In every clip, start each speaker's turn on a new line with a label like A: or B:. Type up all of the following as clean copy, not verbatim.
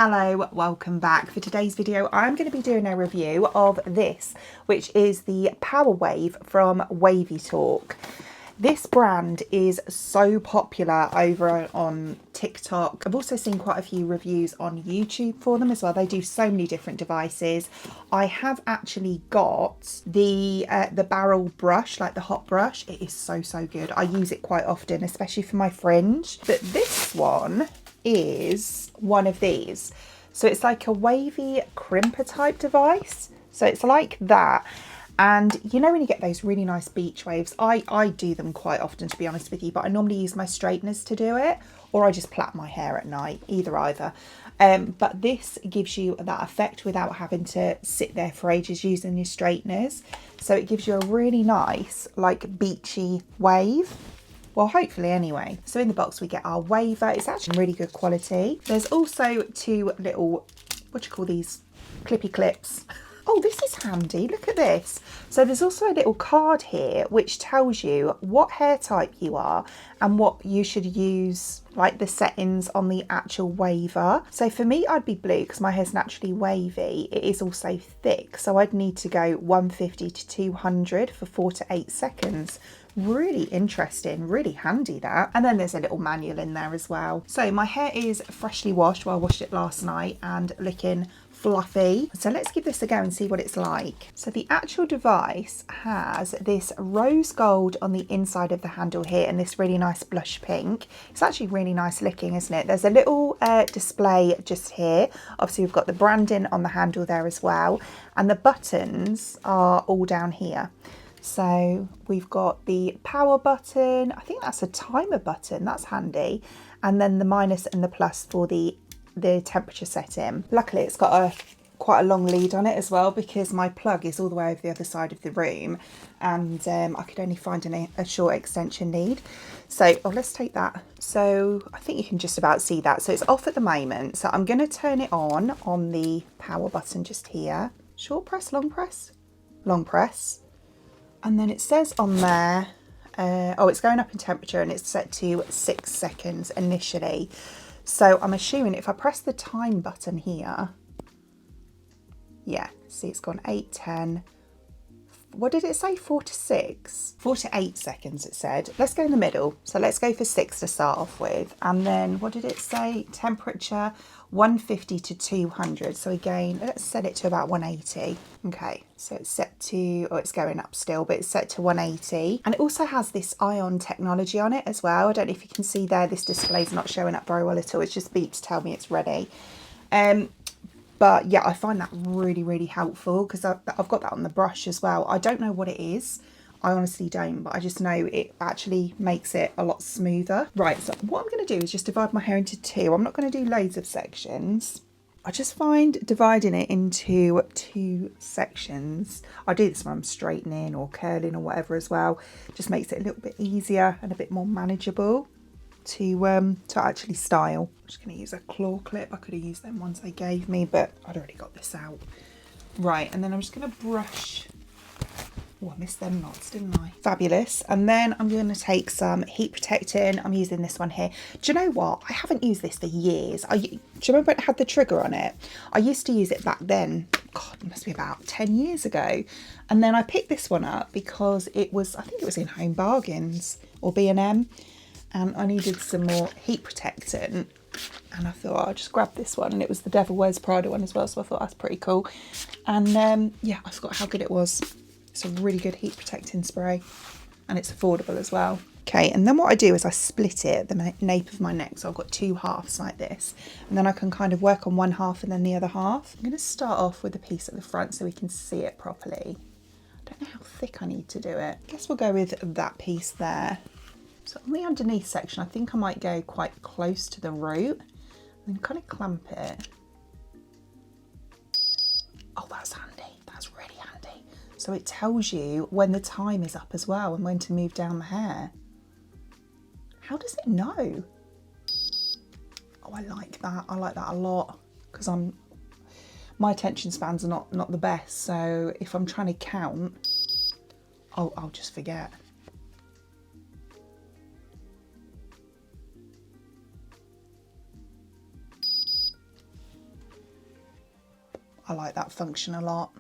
A: Hello, welcome back. For today's video, I'm going to be doing a review of this, which is the Power Wave from Wavytalk. This brand is so popular over on TikTok. I've also seen quite a few reviews on YouTube for them as well. They do so many different devices. I have actually got the barrel brush, like the hot brush. It is so good. I use it quite often, especially for my fringe. But this one is one of these. So it's like a wavy crimper type device. So it's like that. And you know when you get those really nice beach waves, I do them quite often, to be honest with you, but I normally use my straighteners to do it, or I just plait my hair at night, either. But this gives you that effect without having to sit there for ages using your straighteners. So it gives you a really nice, like, beachy wave. Well, hopefully anyway. So in the box we get our waver. It's actually really good quality. There's also two little, what do you call these? Clippy clips. Oh, this is handy. Look at this. So there's also a little card here which tells you what hair type you are and what you should use, like the settings on the actual waver. So for me, I'd be blue because my hair's naturally wavy. It is also thick, so I'd need to go 150 to 200 for 4 to 8 seconds. Really interesting, really handy that. And then there's a little manual in there as well. So my hair is freshly washed. Well, I washed it last night and looking fluffy. So let's give this a go and see what it's like. So the actual device has this rose gold on the inside of the handle here and this really nice blush pink. It's actually really nice looking, isn't it? There's a little display just here. Obviously we've got the branding on the handle there as well, and the buttons are all down here. So we've got the power button, I think that's a timer button, that's handy, and then the minus and the plus for the temperature setting. Luckily it's got quite a long lead on it as well, because my plug is all the way over the other side of the room, and I could only find a short extension lead. So let's take that. So I think you can just about see that. So it's off at the moment, so I'm going to turn it on the power button just here. Short press, long press, long press. And then it says on there, it's going up in temperature and it's set to 6 seconds initially. So I'm assuming if I press the time button here, yeah, see it's gone 8, 10. What did it say? 4 to 6? 4 to 8 seconds it said. Let's go in the middle. So let's go for 6 to start off with. And then what did it say? Temperature 150 to 200. So again, let's set it to about 180. Okay, so it's set to, it's going up still, but it's set to 180. And it also has this ion technology on it as well. I don't know if you can see there, this display's not showing up very well at all. It's just beep to tell me it's ready. But yeah, I find that really helpful because I've got that on the brush as well. I don't know what it is. I honestly don't, but I just know it actually makes it a lot smoother. Right, so what I'm going to do is just divide my hair into two. I'm not going to do loads of sections. I just find dividing it into 2 sections, I do this when I'm straightening or curling or whatever as well, just makes it a little bit easier and a bit more manageable to actually style. I'm just going to use a claw clip. I could have used them ones they gave me, but I'd already got this out. Right, and then I'm just going to brush. Oh, I missed them knots, didn't I? Fabulous. And then I'm going to take some heat protecting. I'm using this one here. Do you know what? I haven't used this for years. Do you remember it had the trigger on it? I used to use it back then. God, it must be about 10 years ago. And then I picked this one up because it was, I think it was in Home Bargains or B&M. And I needed some more heat protectant, and I thought I'll just grab this one, and it was the Devil Wears Prada one as well, so I thought that's pretty cool. And yeah, I forgot how good it was. It's a really good heat protecting spray, and it's affordable as well. Okay, and then what I do is I split it at the nape of my neck, so I've got 2 halves like this, and then I can kind of work on one half and then the other half. I'm going to start off with a piece at the front so we can see it properly. I don't know how thick I need to do it. I guess we'll go with that piece there. So on the underneath section, I think I might go quite close to the root and then kind of clamp it. Oh, that's handy. That's really handy. So it tells you when the time is up as well and when to move down the hair. How does it know? Oh, I like that. I like that a lot because my attention spans are not the best. So if I'm trying to count, I'll just forget. I like that function a lot.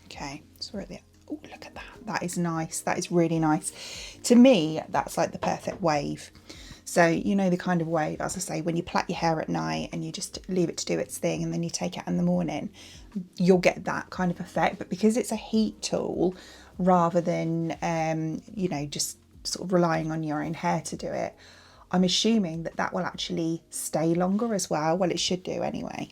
A: Okay, so we're at the, oh, look at that. That is nice. That is really nice. To me, that's like the perfect wave. So, you know, the kind of wave, as I say, when you plait your hair at night and you just leave it to do its thing and then you take it out in the morning, you'll get that kind of effect. But because it's a heat tool rather than, you know, just sort of relying on your own hair to do it, I'm assuming that that will actually stay longer as well. Well, it should do anyway.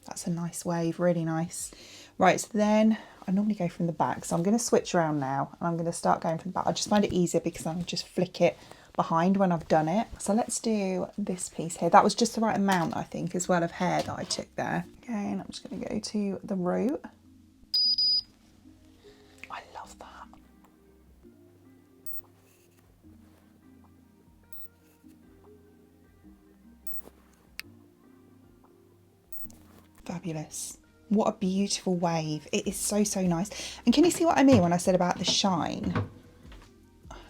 A: That's a nice wave, really nice. Right, so then I normally go from the back, so I'm going to switch around now and I'm going to start going from the back. I just find it easier because I'll just flick it behind when I've done it. So let's do this piece here. That was just the right amount, I think, as well, of hair that I took there. Okay, and I'm just going to go to the root. I love that. Fabulous. What a beautiful wave. It is so, so nice. And can you see what I mean when I said about the shine?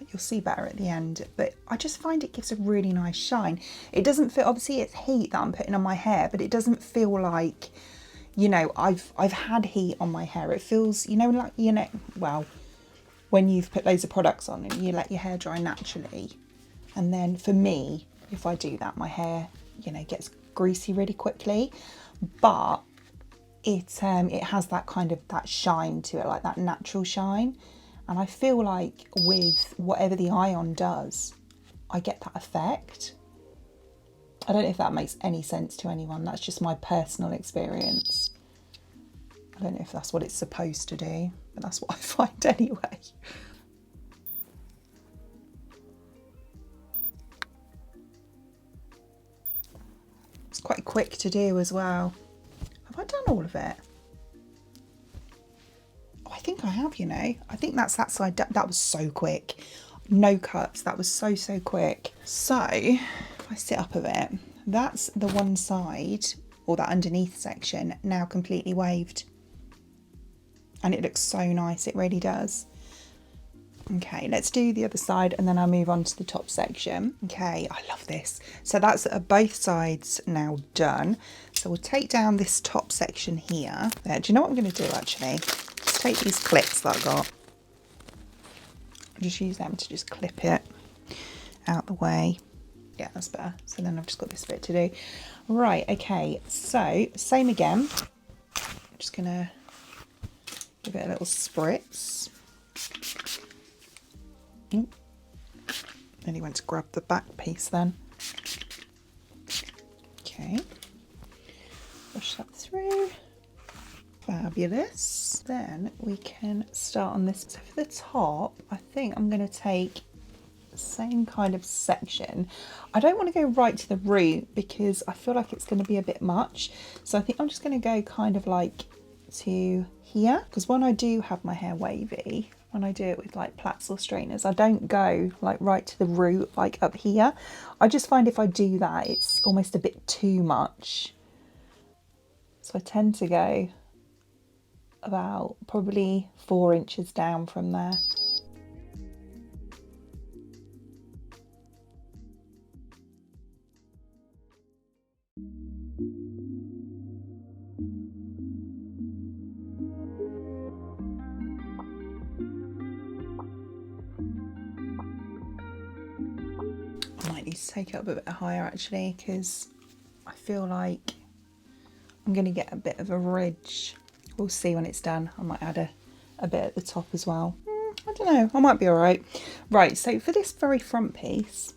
A: You'll see better at the end, but I just find it gives a really nice shine. It doesn't feel, obviously it's heat that I'm putting on my hair, but it doesn't feel like, you know, I've had heat on my hair. It feels, you know, like, you know, well, when you've put loads of products on and you let your hair dry naturally. And then for me, if I do that, my hair, you know, gets greasy really quickly, but it has that kind of, that shine to it, like that natural shine. And I feel like with whatever the ion does, I get that effect. I don't know if that makes any sense to anyone. That's just my personal experience. I don't know if that's what it's supposed to do, but that's what I find anyway. It's quite quick to do as well. Have I done all of it? I think I have, you know. I think that's that side. That was so quick. No cuts. That was so, so quick. So if I sit up a bit, that's the one side, or that underneath section, now completely waved. And it looks so nice. It really does. Okay, let's do the other side and then I'll move on to the top section. Okay, I love this. So that's both sides now done. So we'll take down this top section here. There, do you know what I'm going to do actually? Let's take these clips that I got. I'll just use them to just clip it out the way. Yeah, that's better. So then I've just got this bit to do. Right, okay, so same again. I'm just going to give it a little spritz. Then he went to grab the back piece then. Okay. Push that through. Fabulous. Then we can start on this. So for the top, I think I'm going to take the same kind of section. I don't want to go right to the root because I feel like it's going to be a bit much. So I think I'm just going to go kind of like to here, because when I do have my hair wavy, when I do it with like plaits or straighteners, I don't go like right to the root, like up here. I just find if I do that, it's almost a bit too much. So I tend to go about probably 4 inches down from there. To take it up a bit higher actually, because I feel like I'm going to get a bit of a ridge. We'll see when it's done. I might add a bit at the top as well. I don't know, I might be all right. Right, so for this very front piece,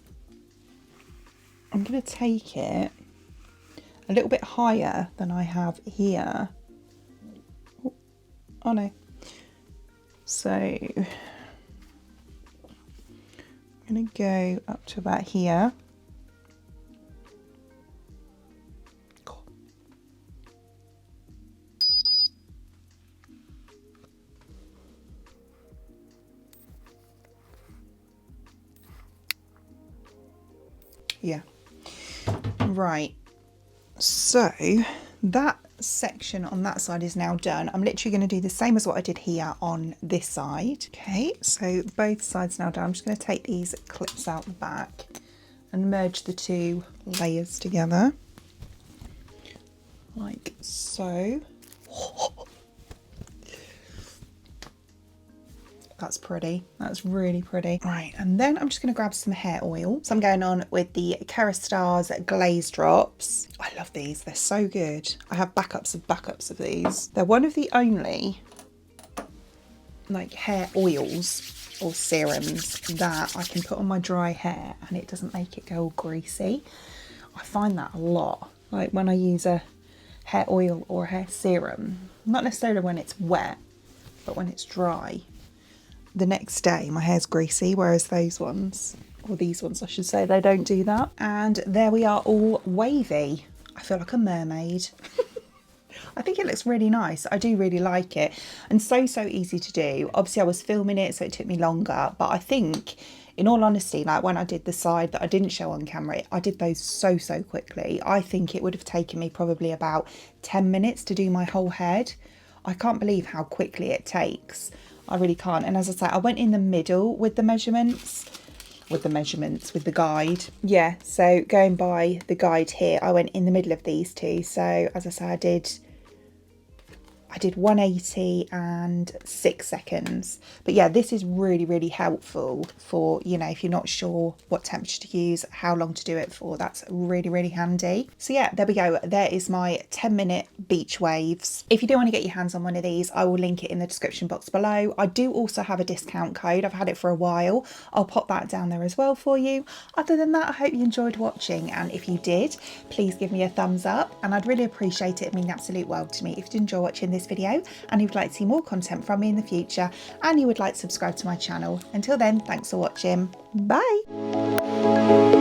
A: I'm going to take it a little bit higher than I have here. Oh no. So I'm going to go up to about here. Yeah. Right. So that section on that side is now done. I'm literally going to do the same as what I did here on this side. Okay, so both sides now done. I'm just going to take these clips out the back and merge the two layers together like so. That's pretty. That's really pretty. Right, and then I'm just going to grab some hair oil. So I'm going on with the Hairstyles Glaze Drops. I love these. They're so good. I have backups of these. They're one of the only like hair oils or serums that I can put on my dry hair and it doesn't make it go all greasy. I find that a lot. Like when I use a hair oil or a hair serum, not necessarily when it's wet, but when it's dry. The next day my hair's greasy, whereas those ones, or these ones I should say, they don't do that. And there we are, all wavy. I feel like a mermaid. I think it looks really nice. I do really like it, and so easy to do. Obviously I was filming it, so it took me longer, but I think in all honesty, like when I did the side that I didn't show on camera, I did those so quickly. I think it would have taken me probably about 10 minutes to do my whole head. I can't believe how quickly it takes. I really can't. And as I say, I went in the middle with the measurements, with the guide. Yeah, so going by the guide here, I went in the middle of these two. So as I say, I did 180 and 6 seconds. But yeah, this is really helpful for, you know, if you're not sure what temperature to use, how long to do it for. That's really handy. So yeah, there we go. There is my 10-minute beach waves. If you do want to get your hands on one of these, I will link it in the description box below. I do also have a discount code. I've had it for a while. I'll pop that down there as well for you. Other than that, I hope you enjoyed watching, and if you did, please give me a thumbs up, and I'd really appreciate it. It means the absolute world to me if you enjoy watching this video and you would like to see more content from me in the future, and you would like to subscribe to my channel. Until then, thanks for watching. Bye.